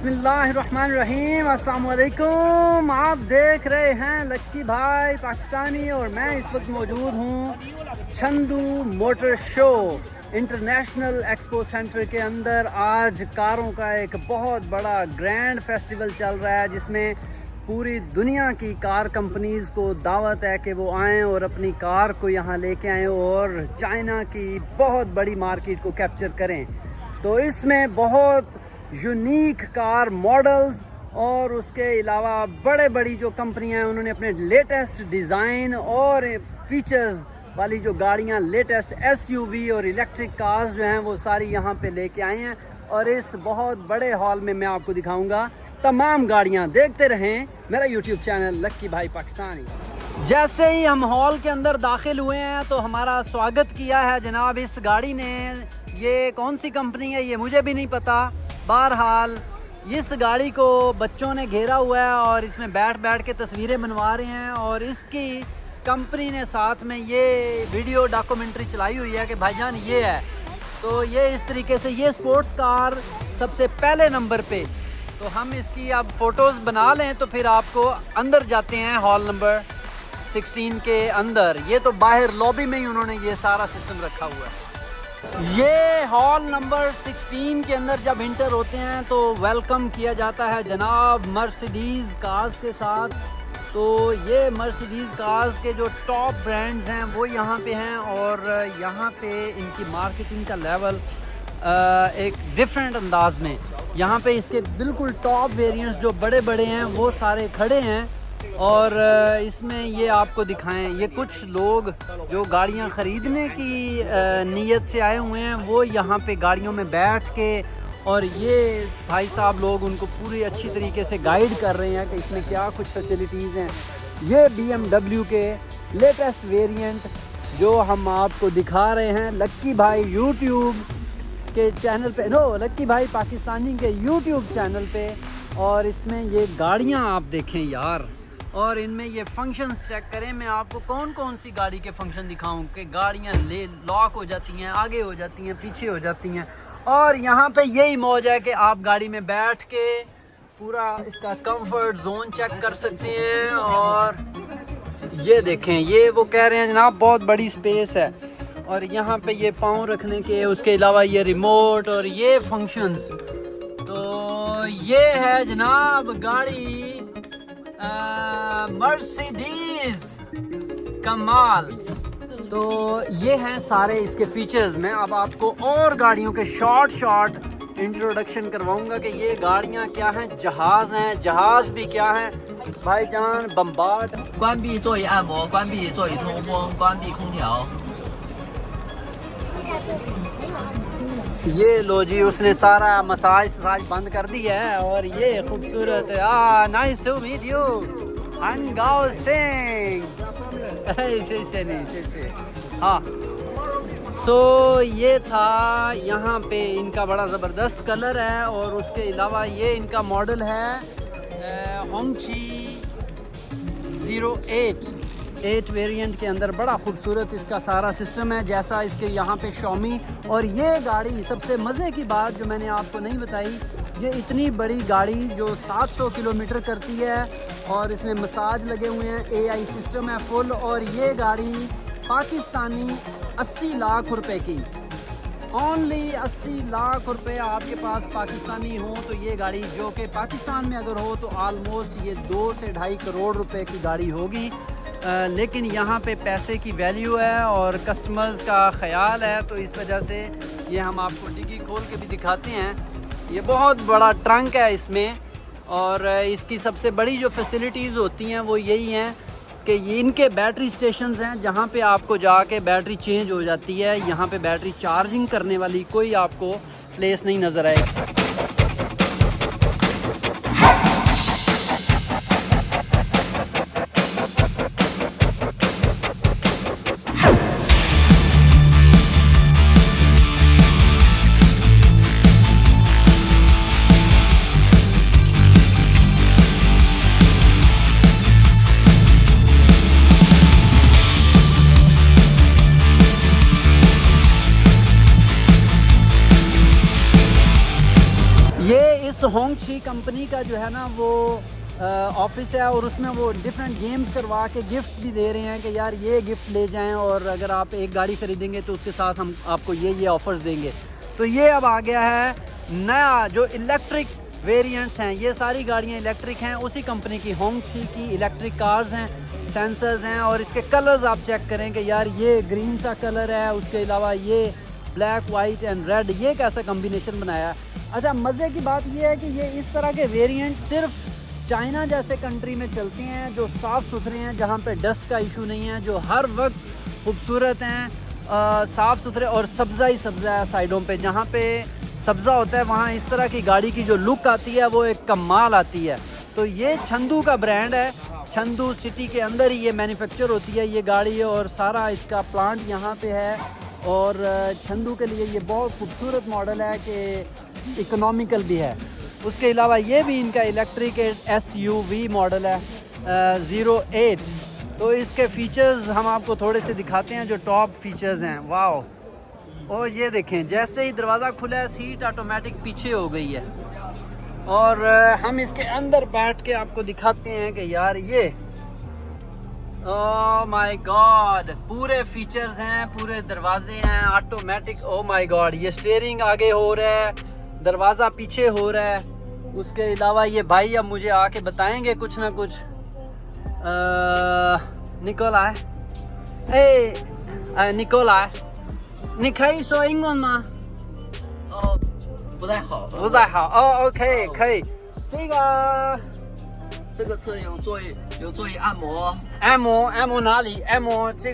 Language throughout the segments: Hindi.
बिस्मिल्लाहिर्रहमानिर्रहीम, अस्सलाम वालेकुम। आप देख रहे हैं लक्की भाई पाकिस्तानी और मैं इस वक्त मौजूद हूँ Chandu motor show international expo centre के अंदर। आज कारों का एक बहुत बड़ा ग्रैंड फेस्टिवल चल रहा है जिसमें पूरी दुनिया की कार कंपनीज़ को दावत है कि वो आएँ और अपनी कार को यहाँ लेके आएँ और चाइना की बहुत बड़ी मार्केट को कैप्चर करें। तो इसमें बहुत यूनिक कार मॉडल्स और उसके अलावा बड़े बड़ी जो कंपनियां हैं उन्होंने अपने लेटेस्ट डिज़ाइन और फीचर्स वाली जो गाड़ियां, लेटेस्ट एसयूवी और इलेक्ट्रिक कार्स जो हैं वो सारी यहां पे लेके आए हैं। और इस बहुत बड़े हॉल में मैं आपको दिखाऊंगा तमाम गाड़ियां। देखते रहें मेरा यूट्यूब चैनल लक्की भाई पाकिस्तानी। जैसे ही हम हॉल के अंदर दाखिल हुए हैं तो हमारा स्वागत किया है जनाब इस गाड़ी ने। ये कौन सी कंपनी है ये मुझे भी नहीं पता। बहरहाल इस गाड़ी को बच्चों ने घेरा हुआ है और इसमें बैठ बैठ के तस्वीरें बनवा रहे हैं और इसकी कंपनी ने साथ में ये वीडियो डॉक्यूमेंट्री चलाई हुई है कि भाईजान ये है। तो ये इस तरीके से ये स्पोर्ट्स कार सबसे पहले नंबर पे। तो हम इसकी अब फ़ोटोज़ बना लें तो फिर आपको अंदर जाते हैं हॉल नंबर 16 के अंदर। ये तो बाहर लॉबी में ही उन्होंने ये सारा सिस्टम रखा हुआ है। ये हॉल नंबर 16 के अंदर जब इंटर होते हैं तो वेलकम किया जाता है जनाब मर्सिडीज़ कार्स के साथ। तो ये मर्सिडीज़ कार्स के जो टॉप ब्रांड्स हैं वो यहाँ पे हैं और यहाँ पे इनकी मार्केटिंग का लेवल एक डिफरेंट अंदाज में। यहाँ पे इसके बिल्कुल टॉप वेरिएंट्स जो बड़े बड़े हैं वो सारे खड़े हैं और इसमें ये आपको दिखाएं। ये कुछ लोग जो गाड़ियां ख़रीदने की नीयत से आए हुए हैं वो यहाँ पे गाड़ियों में बैठ के और ये भाई साहब लोग उनको पूरी अच्छी तरीके से गाइड कर रहे हैं कि इसमें क्या कुछ फैसिलिटीज़ हैं। ये BMW के लेटेस्ट वेरिएंट जो हम आपको दिखा रहे हैं लक्की भाई यूट्यूब के चैनल पे, लक्की भाई पाकिस्तानी के यूट्यूब चैनल पे। और इसमें ये गाड़ियाँ आप देखें यार, और इनमें ये फंक्शंस चेक करें। मैं आपको कौन कौन सी गाड़ी के फंक्शन दिखाऊं कि गाड़ियां लॉक हो जाती हैं, आगे हो जाती हैं, पीछे हो जाती हैं। और यहाँ पे यही मौज है कि आप गाड़ी में बैठ के पूरा इसका कंफर्ट जोन चेक कर सकते हैं। और ये देखें, ये वो कह रहे हैं जनाब बहुत बड़ी स्पेस है और यहाँ पे ये पाँव रखने के, उसके अलावा ये रिमोट और ये फंक्शंस। तो ये है जनाब गाड़ी मर्सिडीज़ कमाल। तो ये हैं सारे इसके फीचर्स। मैं अब आपको और गाड़ियों के शॉर्ट इंट्रोडक्शन करवाऊंगा कि ये गाड़ियां क्या हैं। जहाज़ हैं, जहाज़ भी क्या हैं भाईजान। बम्बार्ड 关闭座椅按摩，关闭座椅通风，关闭空调。 ये लो जी, उसने सारा मसाज बंद कर दिया है। और ये खूबसूरत nice to meet you Hangao Singh. हाँ, सो ये था यहाँ पे इनका बड़ा ज़बरदस्त कलर है। और उसके अलावा ये इनका मॉडल है होंगची 08 वेरिएंट के अंदर। बड़ा खूबसूरत इसका सारा सिस्टम है जैसा इसके यहाँ पे शॉमी। और ये गाड़ी सबसे मज़े की बात जो मैंने आपको नहीं बताई, ये इतनी बड़ी गाड़ी जो 700 किलोमीटर करती है और इसमें मसाज लगे हुए हैं, AI सिस्टम है फुल। और ये गाड़ी पाकिस्तानी 80 लाख रुपए की, ओनली 80 लाख रुपए आपके पास पाकिस्तानी हो तो ये गाड़ी, जो कि पाकिस्तान में अगर हो तो आलमोस्ट ये 2 से 2.5 करोड़ रुपए की गाड़ी होगी। लेकिन यहाँ पे पैसे की वैल्यू है और कस्टमर्स का ख्याल है, तो इस वजह से ये हम आपको डिग्गी खोल के भी दिखाते हैं। ये बहुत बड़ा ट्रंक है इसमें। और इसकी सबसे बड़ी जो फैसिलिटीज़ होती हैं वो यही हैं कि ये इनके बैटरी स्टेशंस हैं जहाँ पे आपको जाके बैटरी चेंज हो जाती है। यहाँ पे बैटरी चार्जिंग करने वाली कोई आपको प्लेस नहीं नज़र आएगी। होंगची कंपनी का जो है ना वो ऑफिस है, और उसमें वो डिफरेंट गेम्स करवा के गिफ्ट्स भी दे रहे हैं कि यार ये गिफ्ट ले जाएं, और अगर आप एक गाड़ी ख़रीदेंगे तो उसके साथ हम आपको ये ऑफ़र्स देंगे। तो ये अब आ गया है नया जो इलेक्ट्रिक वेरिएंट्स हैं, ये सारी गाड़ियाँ इलेक्ट्रिक हैं, उसी कंपनी की होंगची की इलेक्ट्रिक कार्स हैं, सेंसर्स हैं, और इसके कलर्स आप चेक करें कि यार ये ग्रीन सा कलर है, उसके अलावा ये ब्लैक वाइट एंड रेड, ये कैसा कम्बिनेशन बनाया है। अच्छा, मज़े की बात ये है कि ये इस तरह के वेरिएंट सिर्फ चाइना जैसे कंट्री में चलते हैं जो साफ़ सुथरे हैं, जहाँ पे डस्ट का इशू नहीं है, जो हर वक्त खूबसूरत हैं, साफ़ सुथरे, और सब्ज़ा ही सब्ज़ा है साइडों पे। जहाँ पे सब्ज़ा होता है वहाँ इस तरह की गाड़ी की जो लुक आती है वो एक कमाल आती है। तो ये चंदू का ब्रांड है, चंदू सिटी के अंदर ही ये मैन्युफैक्चर होती है ये गाड़ी, और सारा इसका प्लांट यहाँ पे है। और चंदू के लिए ये बहुत खूबसूरत मॉडल है कि इकोनॉमिकल भी है। उसके अलावा ये भी इनका इलेक्ट्रिक SUV मॉडल है 08। तो इसके फीचर्स हम आपको थोड़े से दिखाते हैं जो टॉप फीचर्स हैं। वाह, और ये देखें, जैसे ही दरवाज़ा खुला है सीट ऑटोमेटिक पीछे हो गई है, और हम इसके अंदर बैठ के आपको दिखाते हैं कि यार ये ओह माय गॉड पूरे फीचर्स हैं, पूरे दरवाजे हैं ऑटोमेटिक। ओह माय गॉड, ये स्टीयरिंग आगे हो रहा है, दरवाज़ा पीछे हो रहा है। उसके अलावा ये भाई अब मुझे आके बताएंगे कुछ ना कुछ। Nikolai, Nikolai 你可以说英文吗？不太好。不太好哦，OK，可以。这个车有座椅按摩。按摩哪里？按摩这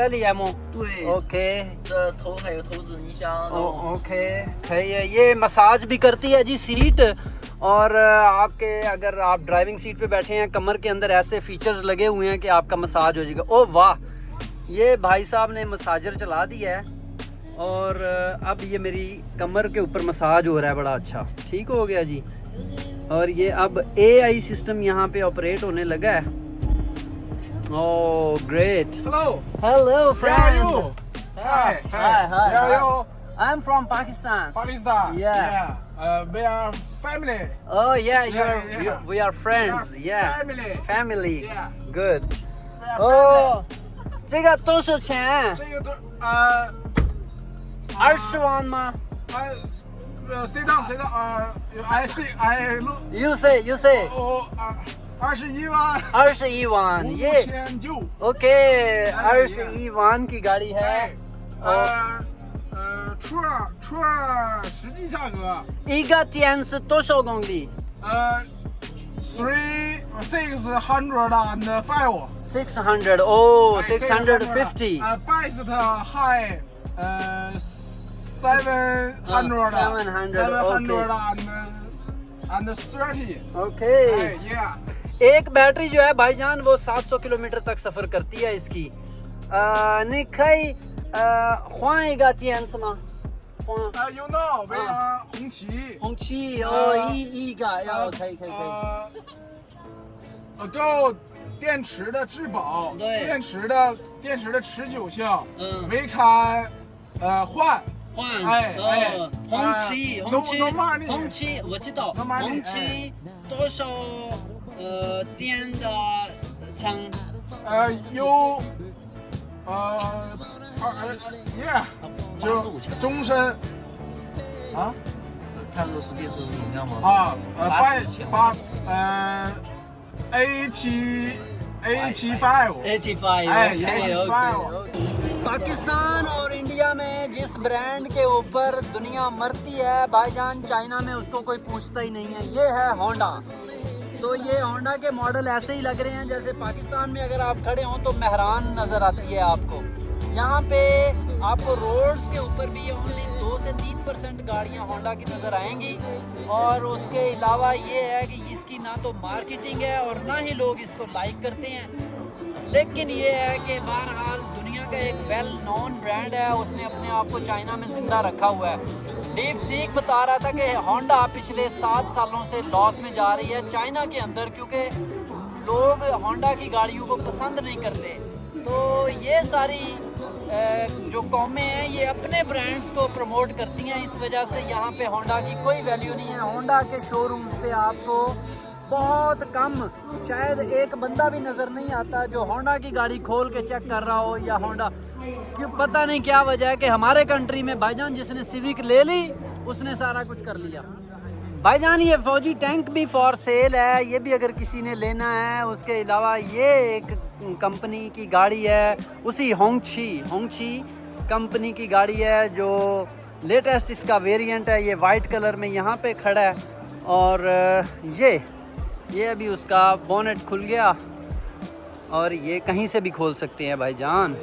里按摩。对。OK。这头还有头子音箱。OK，可以है। ये मसाज भी करती है जी सीट, और आपके अगर आप ड्राइविंग सीट पे बैठे हैं कमर के अंदर ऐसे फीचर्स लगे हुए हैं कि आपका मसाज हो जाएगा। ओह वाह, ये भाई साहब ने मसाजर चला दिया है, और अब ये मेरी कमर के ऊपर मसाज हो रहा है, बड़ा अच्छा ठीक हो गया जी। और ये अब AI सिस्टम यहाँ पे ऑपरेट होने लगा है। Oh great. Hello friend. Hi. Hi. Where are you? I'm from Pakistan. Pakistan. Yeah. We are family. Oh yeah, Yeah. we are friends. Yeah. Family. Family. Yeah. Good. We are Oh，这个多少钱？ family. 这个都20万吗 sit down I see I look ？You say 21万21万，ये 5900 OK 21万की गाड़ी है।车实际价格一个天是多少公里605 ？600。Oh 650。 best high 700 730 OK। yeah एक बैटरी जो है भाईजान वो 700 किलोमीटर तक सफर करती है इसकी। 你可以换一个电池吗？换 you know we are 红旗红旗哦，一个要可以。就电池的质保，对电池的持久性，嗯we can 换，换红旗 no money 红旗我知道， No money，红旗多少电的枪？有yeah 85强。终身啊它这个是电池容量吗？啊85强。 85 Pakistan और इंडिया में जिस ब्रांड के ऊपर दुनिया मरती है भाईजान, चाइना में उसको कोई पूछता ही नहीं है। ये है होंडा। तो ये होंडा के मॉडल ऐसे ही लग रहे हैं जैसे पाकिस्तान में अगर आप खड़े हों तो मेहरान नज़र आती है आपको। यहाँ पे आपको रोड्स के ऊपर भी ओनली 2 से 3% गाड़ियाँ होंडा की नज़र आएंगी। और उसके अलावा ये है कि इसकी ना तो मार्केटिंग है और ना ही लोग इसको लाइक करते हैं। लेकिन ये है कि बहरहाल दुनिया का एक वेल नोन ब्रांड है, उसने अपने आप को चाइना में ज़िंदा रखा हुआ है। डीप सीक बता रहा था कि होंडा पिछले 7 सालों से लॉस में जा रही है चाइना के अंदर, क्योंकि लोग होंडा की गाड़ियों को पसंद नहीं करते। तो ये सारी जो कौमें हैं ये अपने ब्रांड्स को प्रमोट करती हैं, इस वजह से यहाँ पे होंडा की कोई वैल्यू नहीं है। होंडा के शोरूम्स पे आपको बहुत कम, शायद एक बंदा भी नज़र नहीं आता जो होंडा की गाड़ी खोल के चेक कर रहा हो, या होंडा, क्यों पता नहीं क्या वजह है कि हमारे कंट्री में भाईजान जिसने सिविक ले ली उसने सारा कुछ कर लिया। भाईजान ये फौजी टैंक भी फॉर सेल है, ये भी अगर किसी ने लेना है। उसके अलावा ये एक कंपनी की गाड़ी है, उसी होंगची कंपनी की गाड़ी है, जो लेटेस्ट इसका वेरिएंट है। ये वाइट कलर में यहाँ पे खड़ा है, और ये अभी उसका बोनेट खुल गया, और ये कहीं से भी खोल सकते हैं भाईजान,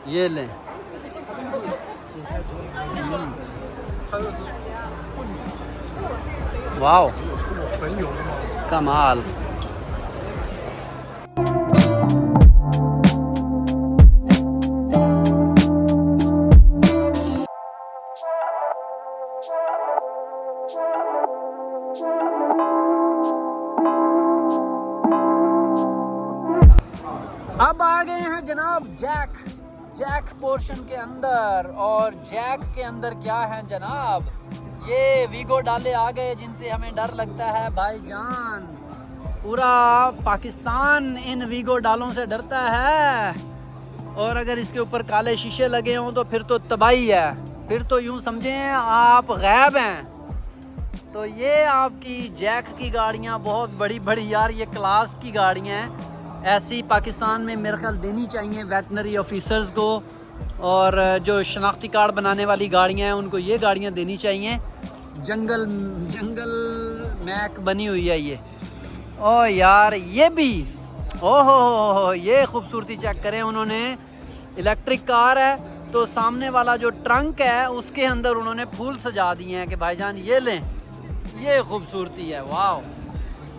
ये लें। वाओ, कमाल। अब आ गए हैं जनाब जैक पोर्शन के अंदर, और जैक के अंदर क्या है जनाब, ये वीगो डाले आ गए जिनसे हमें डर लगता है भाईजान। पूरा पाकिस्तान इन वीगो डालों से डरता है, और अगर इसके ऊपर काले शीशे लगे हों तो फिर तो तबाही है, फिर तो यूं समझें आप गैब हैं। तो ये आपकी जैक की गाड़ियाँ बहुत बड़ी बड़ी यार, ये क्लास की गाड़ियाँ हैं। ऐसी पाकिस्तान में मेरे ख्याल देनी चाहिए वेटनरी ऑफिसर्स को, और जो शनाख्ती कार्ड बनाने वाली गाड़ियाँ हैं उनको ये गाड़ियाँ देनी चाहिए। जंगल मैक बनी हुई है ये। ओ यार ये भी, ओहो ये खूबसूरती चेक करें, उन्होंने इलेक्ट्रिक कार है तो सामने वाला जो ट्रंक है उसके अंदर उन्होंने फूल सजा दिए हैं कि भाईजान ये लें, ये खूबसूरती है। वाह,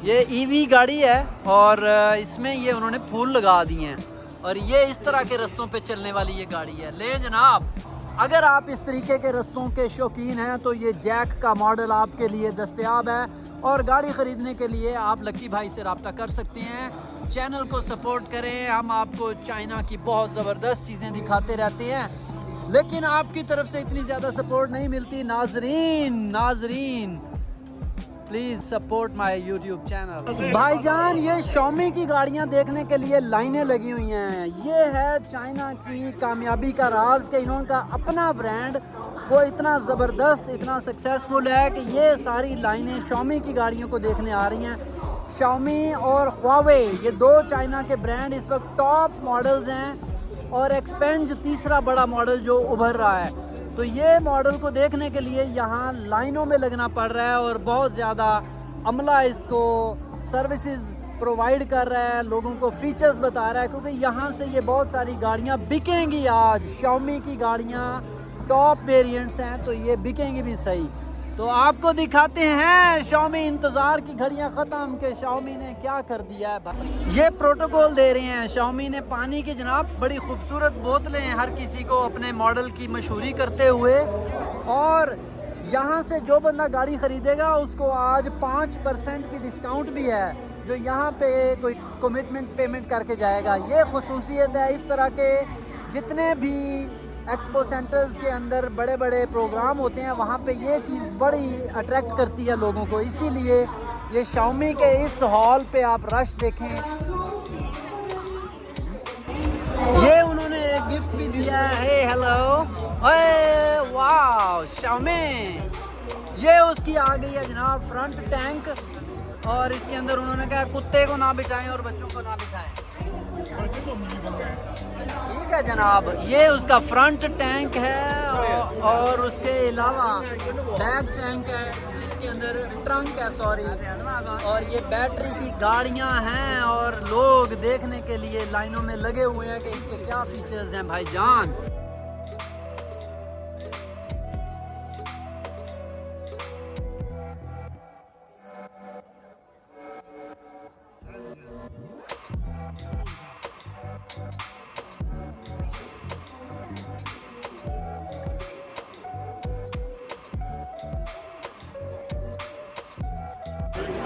ये ईवी गाड़ी है और इसमें ये उन्होंने फूल लगा दिए हैं, और ये इस तरह के रास्तों पे चलने वाली ये गाड़ी है। ले जनाब, अगर आप इस तरीके के रास्तों के शौकीन हैं तो ये जैक का मॉडल आपके लिए दस्तयाब है, और गाड़ी ख़रीदने के लिए आप लक्की भाई से रब्ता कर सकते हैं। चैनल को सपोर्ट करें, हम आपको चाइना की बहुत ज़बरदस्त चीज़ें दिखाते रहते हैं, लेकिन आपकी तरफ से इतनी ज़्यादा सपोर्ट नहीं मिलती। नाजरीन please support my YouTube channel. भाईजान ये Xiaomi की गाड़ियाँ देखने के लिए लाइनें लगी हुई हैं। ये है चाइना की कामयाबी का राज कि इन्होंने अपना ब्रांड वो इतना ज़बरदस्त, इतना सक्सेसफुल है कि ये सारी लाइनें Xiaomi की गाड़ियों को देखने आ रही हैं। Xiaomi और Huawei, ये दो चाइना के ब्रांड इस वक्त टॉप मॉडल्स हैं, और एक्सपेंज तीसरा बड़ा मॉडल जो उभर रहा है। तो ये मॉडल को देखने के लिए यहाँ लाइनों में लगना पड़ रहा है, और बहुत ज़्यादा अमला इसको सर्विसेज प्रोवाइड कर रहा है, लोगों को फीचर्स बता रहा है, क्योंकि यहाँ से ये बहुत सारी गाड़ियाँ बिकेंगी। आज Xiaomi की गाड़ियाँ टॉप वेरिएंट्स हैं तो ये बिकेंगी भी सही। तो आपको दिखाते हैं Xiaomi इंतज़ार की घड़ियाँ ख़त्म के Xiaomi ने क्या कर दिया है भाई। ये प्रोटोकॉल दे रहे हैं Xiaomi ने पानी की जनाब, बड़ी खूबसूरत बोतलें हर किसी को अपने मॉडल की मशहूरी करते हुए, और यहाँ से जो बंदा गाड़ी ख़रीदेगा उसको आज 5% की डिस्काउंट भी है, जो यहाँ पे कोई कमिटमेंट पेमेंट करके जाएगा। ये खसूसियत है, इस तरह के जितने भी एक्सपो सेंटर्स के अंदर बड़े बड़े प्रोग्राम होते हैं वहाँ पे ये चीज़ बड़ी अट्रैक्ट करती है लोगों को, इसीलिए ये Xiaomi के इस हॉल पे आप रश देखें। ये उन्होंने एक गिफ्ट भी दिया है, हे हेलो, वाह Xiaomi। ये उसकी आ गई है जनाब फ्रंट टैंक, और इसके अंदर उन्होंने कहा कुत्ते को ना बिठाएं और बच्चों को ना बिठाएं। ठीक है जनाब, ये उसका फ्रंट टैंक है, और उसके अलावा बैक टैंक है जिसके अंदर ट्रंक है, सॉरी, और ये बैटरी की गाड़ियां हैं, और लोग देखने के लिए लाइनों में लगे हुए हैं कि इसके क्या फीचर्स हैं भाईजान।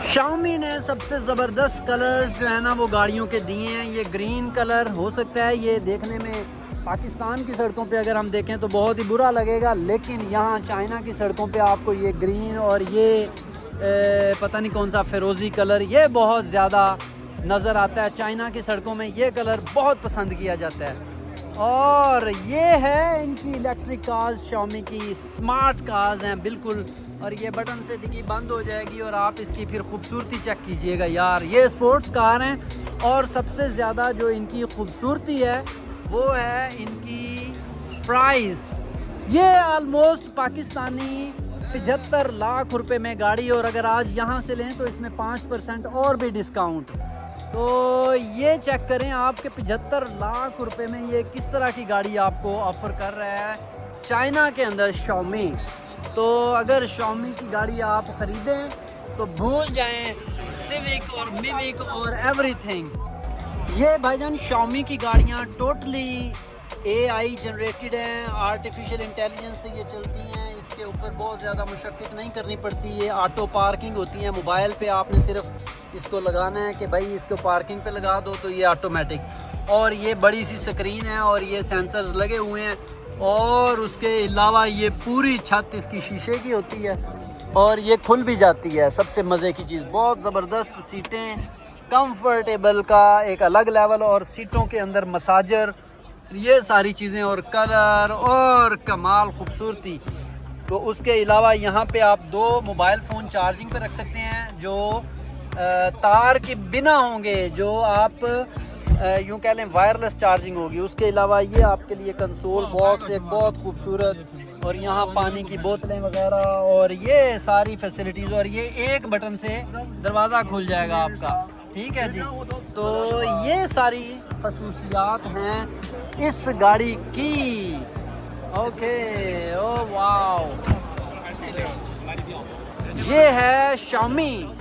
Xiaomi ने सबसे ज़बरदस्त कलर्स जो है ना वो गाड़ियों के दिए हैं। ये ग्रीन कलर हो सकता है, ये देखने में पाकिस्तान की सड़कों पे अगर हम देखें तो बहुत ही बुरा लगेगा, लेकिन यहाँ चाइना की सड़कों पे आपको ये ग्रीन और ये पता नहीं कौन सा फिरोज़ी कलर ये बहुत ज़्यादा नज़र आता है। चाइना की सड़कों में ये कलर बहुत पसंद किया जाता है। और ये है इनकी इलेक्ट्रिक कार्स, शाओमी की स्मार्ट कार्स हैं बिल्कुल। और ये बटन से डिग्गी बंद हो जाएगी और आप इसकी फिर खूबसूरती चेक कीजिएगा यार। ये स्पोर्ट्स कार हैं और सबसे ज़्यादा जो इनकी खूबसूरती है वो है इनकी प्राइस। ये आलमोस्ट पाकिस्तानी 75 लाख रुपए में गाड़ी, और अगर आज यहाँ से लें तो इसमें 5% और भी डिस्काउंट। तो ये चेक करें आपके 75 लाख रुपए में ये किस तरह की गाड़ी आपको ऑफ़र कर रहा है चाइना के अंदर शाओमी। तो अगर शाओमी की गाड़ी आप ख़रीदें तो भूल जाएं सिविक और मिविक और एवरीथिंग। ये भाईजान शाओमी की गाड़ियाँ टोटली AI जनरेटेड हैं, आर्टिफिशियल इंटेलिजेंस से ये चलती हैं। इसके ऊपर बहुत ज़्यादा मुशक्क़त नहीं करनी पड़ती। ये ऑटो पार्किंग होती है, मोबाइल पे आपने सिर्फ इसको लगाना है कि भाई इसको पार्किंग पे लगा दो तो ये ऑटोमेटिक। और ये बड़ी सी स्क्रीन है और ये सेंसर्स लगे हुए हैं, और उसके अलावा ये पूरी छत इसकी शीशे की होती है और ये खुल भी जाती है। सबसे मज़े की चीज़, बहुत ज़बरदस्त सीटें, कंफर्टेबल का एक अलग लेवल, और सीटों के अंदर मसाजर, ये सारी चीज़ें और कलर और कमाल खूबसूरती। तो उसके अलावा यहाँ पे आप 2 मोबाइल फ़ोन चार्जिंग पे रख सकते हैं जो तार के बिना होंगे, जो आप यूँ कह लें वायरलेस चार्जिंग होगी। उसके अलावा ये आपके लिए कंसोल बॉक्स एक बहुत खूबसूरत, और यहाँ पानी की बोतलें वगैरह और ये सारी फैसिलिटीज़, और ये एक बटन से दरवाज़ा खुल जाएगा आपका। ठीक है जी। तो ये सारी खसूसियात हैं इस गाड़ी की। ओके, ओ वाओ, ये है शाओमी।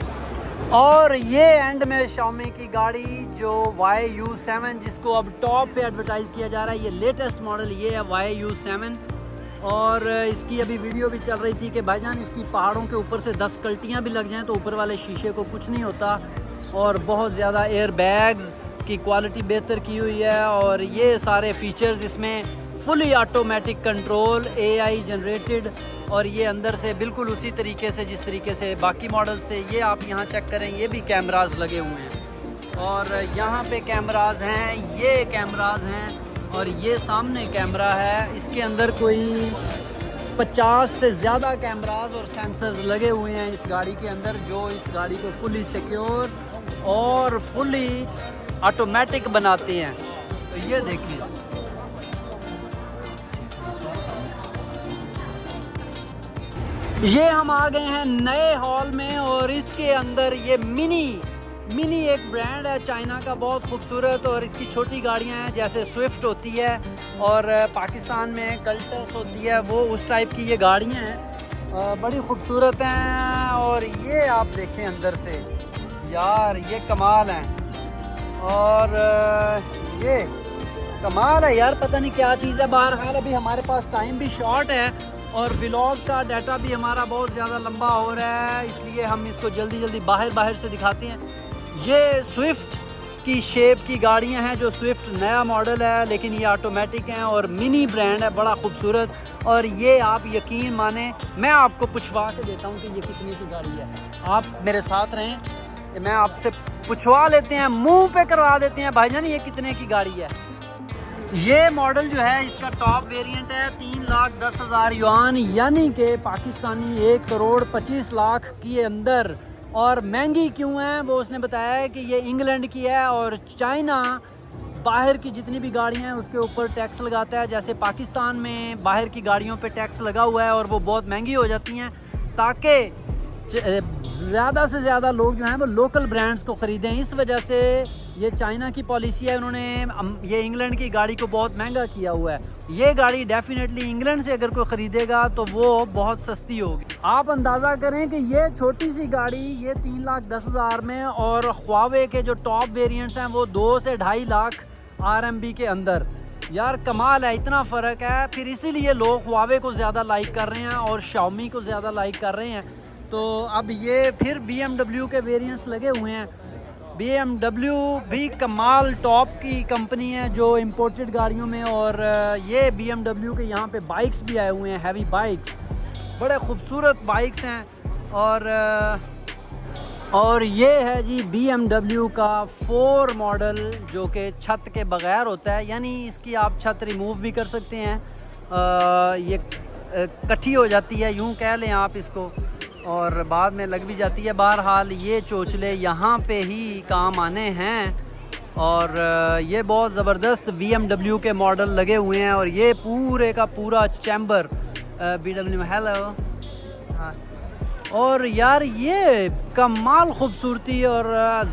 और ये एंड में शाओमी की गाड़ी जो YU7, जिसको अब टॉप पे एडवर्टाइज़ किया जा रहा है, ये लेटेस्ट मॉडल ये है YU7। और इसकी अभी वीडियो भी चल रही थी कि भाईजान इसकी पहाड़ों के ऊपर से 10 कल्टियाँ भी लग जाएं तो ऊपर वाले शीशे को कुछ नहीं होता, और बहुत ज़्यादा एयर बैग्स की क्वालिटी बेहतर की हुई है। और ये सारे फीचर्स इसमें fully automatic control, AI generated, और ये अंदर से बिल्कुल उसी तरीके से जिस तरीके से बाकी मॉडल्स थे। ये आप यहाँ चेक करें, ये भी कैमरास लगे हुए हैं, और यहाँ पे कैमरास हैं, ये कैमरास हैं, और ये सामने कैमरा है। इसके अंदर कोई 50 से ज़्यादा कैमरास और सेंसर्स लगे हुए हैं इस गाड़ी के अंदर, जो इस गाड़ी को फुली सिक्योर और फुली ऑटोमेटिक बनाते हैं। तो ये देखिए, ये हम आ गए हैं नए हॉल में, और इसके अंदर ये मिनी एक ब्रांड है चाइना का, बहुत खूबसूरत, और इसकी छोटी गाड़ियां हैं जैसे स्विफ्ट होती है और पाकिस्तान में कल्टस होती है, वो उस टाइप की ये गाड़ियां हैं, बड़ी खूबसूरत हैं। और ये आप देखें अंदर से यार, ये कमाल हैं, और ये कमाल है यार, पता नहीं क्या चीज़ है। बहरहाल अभी हमारे पास टाइम भी शॉर्ट है और व्लॉग का डाटा भी हमारा बहुत ज़्यादा लंबा हो रहा है, इसलिए हम इसको जल्दी बाहर से दिखाते हैं। ये स्विफ्ट की शेप की गाड़ियां हैं, जो स्विफ्ट नया मॉडल है लेकिन ये ऑटोमेटिक हैं, और मिनी ब्रांड है, बड़ा खूबसूरत। और ये आप यकीन माने, मैं आपको पूछवा के देता हूँ कि ये कितने की गाड़ी है। आप मेरे साथ रहें, मैं आपसे पूछवा लेते हैं, मुंह पे करवा देते हैं भाईजान ये कितने की गाड़ी है। ये मॉडल जो है इसका टॉप वेरिएंट है 3,10,000 युआन, यानी कि पाकिस्तानी 1,25,00,000 के अंदर। और महंगी क्यों है वो उसने बताया है कि ये इंग्लैंड की है, और चाइना बाहर की जितनी भी गाड़ियाँ हैं उसके ऊपर टैक्स लगाता है। जैसे पाकिस्तान में बाहर की गाड़ियों पे टैक्स लगा हुआ है और वो बहुत महंगी हो जाती हैं, ताकि ज़्यादा से ज़्यादा लोग जो हैं वो लोकल ब्रांड्स को ख़रीदें। इस वजह से ये चाइना की पॉलिसी है, उन्होंने ये इंग्लैंड की गाड़ी को बहुत महंगा किया हुआ है। ये गाड़ी डेफिनेटली इंग्लैंड से अगर कोई ख़रीदेगा तो वो बहुत सस्ती होगी। आप अंदाज़ा करें कि ये छोटी सी गाड़ी ये 3,10,000 में, और ख्वावे के जो टॉप वेरिएंट्स हैं वो 2 से 2.5 लाख RMB के अंदर। यार कमाल है, इतना फ़र्क है। फिर इसीलिए लोग ख्वावे को ज़्यादा लाइक कर रहे हैं और शाओमी को ज़्यादा लाइक कर रहे हैं। तो अब ये फिर BMW के वेरिएंट्स लगे हुए हैं। BMW भी कमाल टॉप की कंपनी है जो इम्पोर्टेड गाड़ियों में, और ये BMW के यहाँ पे बाइक्स भी आए हुए हैं, हैवी बाइक्स, बड़े खूबसूरत बाइक्स हैं। और ये है जी BMW का 4 मॉडल जो कि छत के बग़ैर होता है, यानी इसकी आप छत रिमूव भी कर सकते हैं, ये इकट्ठी हो जाती है यूँ कह लें आप इसको, और बाद में लग भी जाती है। बहरहाल ये चोचले यहाँ पे ही काम आने हैं, और ये बहुत ज़बरदस्त BMW के मॉडल लगे हुए हैं, और ये पूरे का पूरा चैम्बर BMW। हेलो, हाँ। और यार ये कमाल खूबसूरती और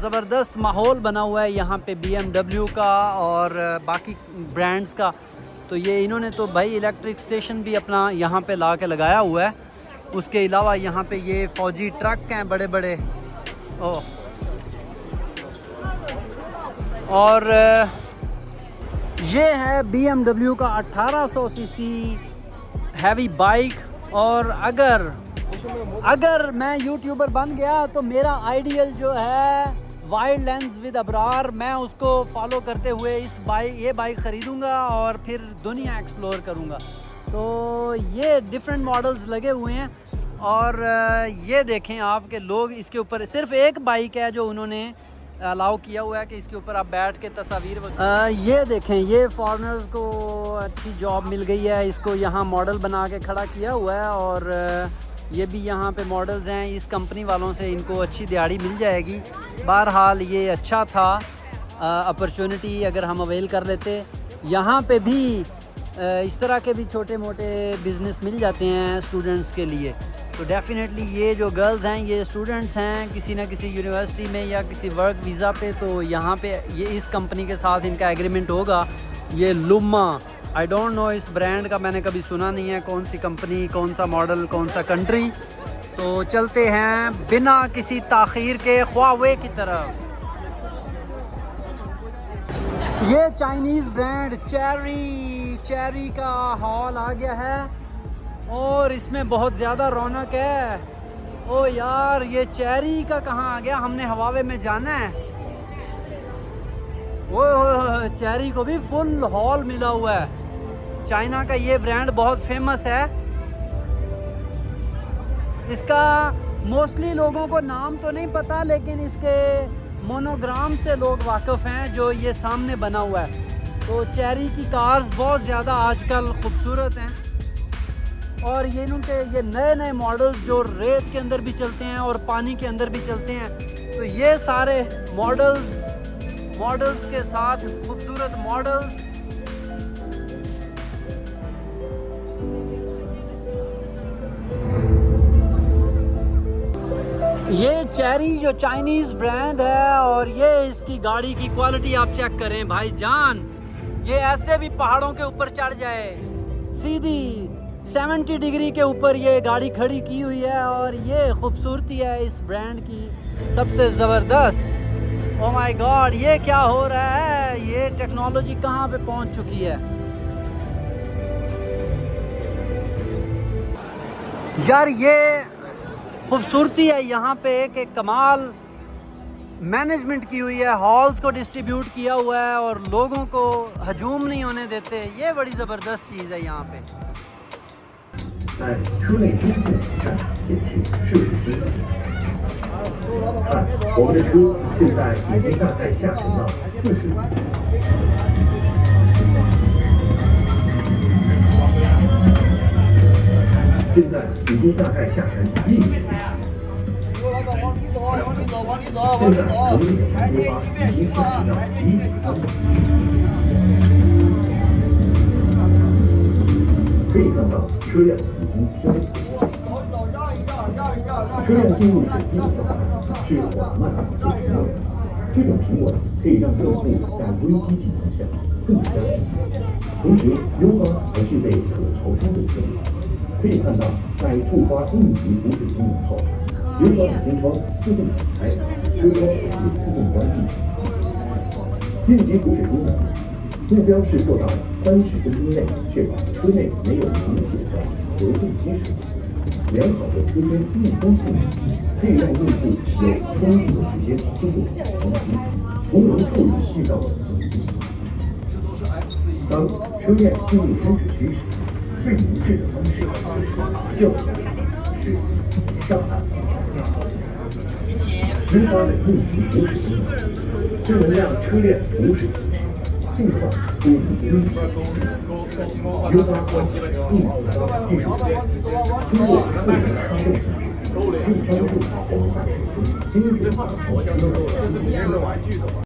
ज़बरदस्त माहौल बना हुआ है यहाँ पे BMW का और बाकी ब्रांड्स का। तो ये इन्होंने तो भाई इलेक्ट्रिक स्टेशन भी अपना यहाँ पे ला के लगाया हुआ है। उसके अलावा यहाँ पे ये फ़ौजी ट्रक हैं बड़े बड़े। और ये है BMW का 1800 सीसी हैवी बाइक। और अगर मैं यूट्यूबर बन गया तो मेरा आइडियल जो है वाइल्ड लेंस विद अबरार, मैं उसको फॉलो करते हुए ये बाइक ख़रीदूँगा और फिर दुनिया एक्सप्लोर करूँगा। तो ये डिफरेंट मॉडल्स लगे हुए हैं, और ये देखें आपके लोग इसके ऊपर, सिर्फ एक बाइक है जो उन्होंने अलाउ किया हुआ है कि इसके ऊपर आप बैठ के तस्वीर ये देखें, ये फॉरेनर्स को अच्छी जॉब मिल गई है, इसको यहाँ मॉडल बना के खड़ा किया हुआ है। और ये भी यहाँ पे मॉडल्स हैं, इस कंपनी वालों से इनको अच्छी दिहाड़ी मिल जाएगी। बहरहाल ये अच्छा था अपॉर्चुनिटी, अगर हम अवेल कर लेते। यहाँ पे भी इस तरह के भी छोटे मोटे बिज़नेस मिल जाते हैं स्टूडेंट्स के लिए। तो डेफ़िनेटली ये जो गर्ल्स हैं ये स्टूडेंट्स हैं किसी ना किसी यूनिवर्सिटी में या किसी वर्क वीज़ा पे, तो यहाँ पे ये इस कंपनी के साथ इनका एग्रीमेंट होगा। ये लुम्मा, आई डोंट नो, इस ब्रांड का मैंने कभी सुना नहीं है, कौन सी कंपनी, कौन सा मॉडल, कौन सा कंट्री। तो चलते हैं बिना किसी ताख़ीर के ख्वावे की तरफ। ये चाइनीज़ ब्रांड चेरी का हॉल आ गया है, और इसमें बहुत ज़्यादा रौनक है। ओ यार, ये चेरी का कहाँ आ गया, हमने हवावे में जाना है। वो चेरी को भी फुल हॉल मिला हुआ है। चाइना का ये ब्रांड बहुत फेमस है। इसका मोस्टली लोगों को नाम तो नहीं पता, लेकिन इसके मोनोग्राम से लोग वाकिफ़ हैं जो ये सामने बना हुआ है। तो चेरी की कार्स बहुत ज़्यादा आजकल खूबसूरत हैं, और ये इनके ये नए नए मॉडल्स जो रेत के अंदर भी चलते हैं और पानी के अंदर भी चलते हैं। तो ये सारे मॉडल्स के साथ खूबसूरत मॉडल्स। ये चेरी जो चाइनीज़ ब्रांड है, और ये इसकी गाड़ी की क्वालिटी आप चेक करें भाईजान। ये ऐसे भी पहाड़ों के ऊपर चढ़ जाए, सीधी 70 डिग्री के ऊपर ये गाड़ी खड़ी की हुई है। और ये खूबसूरती है इस ब्रांड की सबसे ज़बरदस्त। ओह माय गॉड, ये क्या हो रहा है, ये टेक्नोलॉजी कहाँ पे पहुँच चुकी है यार। ये खूबसूरती है यहाँ पे कि कमाल मैनेजमेंट की हुई है, हॉल्स को डिस्ट्रीब्यूट किया हुआ है और लोगों को हजूम नहीं होने देते। ये बड़ी ज़बरदस्त चीज़ है यहाँ पे। 在车内支付站检去涉事金额。看，我们的车现在已经大概下沉了40米。现在已经大概下沉1米。现在我们的出发已经下沉到1.3米。可以看到车辆已经漂浮起来。车辆进入水平的状态是缓慢且平稳，这种平稳可以让用户在危机情况下更相信，同时优化还具备可逃生的特点。可以看到，在触发应急扶水功能后，优化引擎窗自动打开，车窗也自动关闭。应急扶水功能目标是做到30分钟内确保车内没有明显的流动积水。良好的车间密封性能，可以让用户有充足的时间通过更新，从容处理遇到的紧急情况。当车辆进入风止区时，最明智的方式就是右是上按。丝滑的应急扶持功能，就能让车辆扶持行驶，尽快脱离危险区域。U8 应死技术通过4轮发动程序，可以帮助我们在水中精准打造车辆。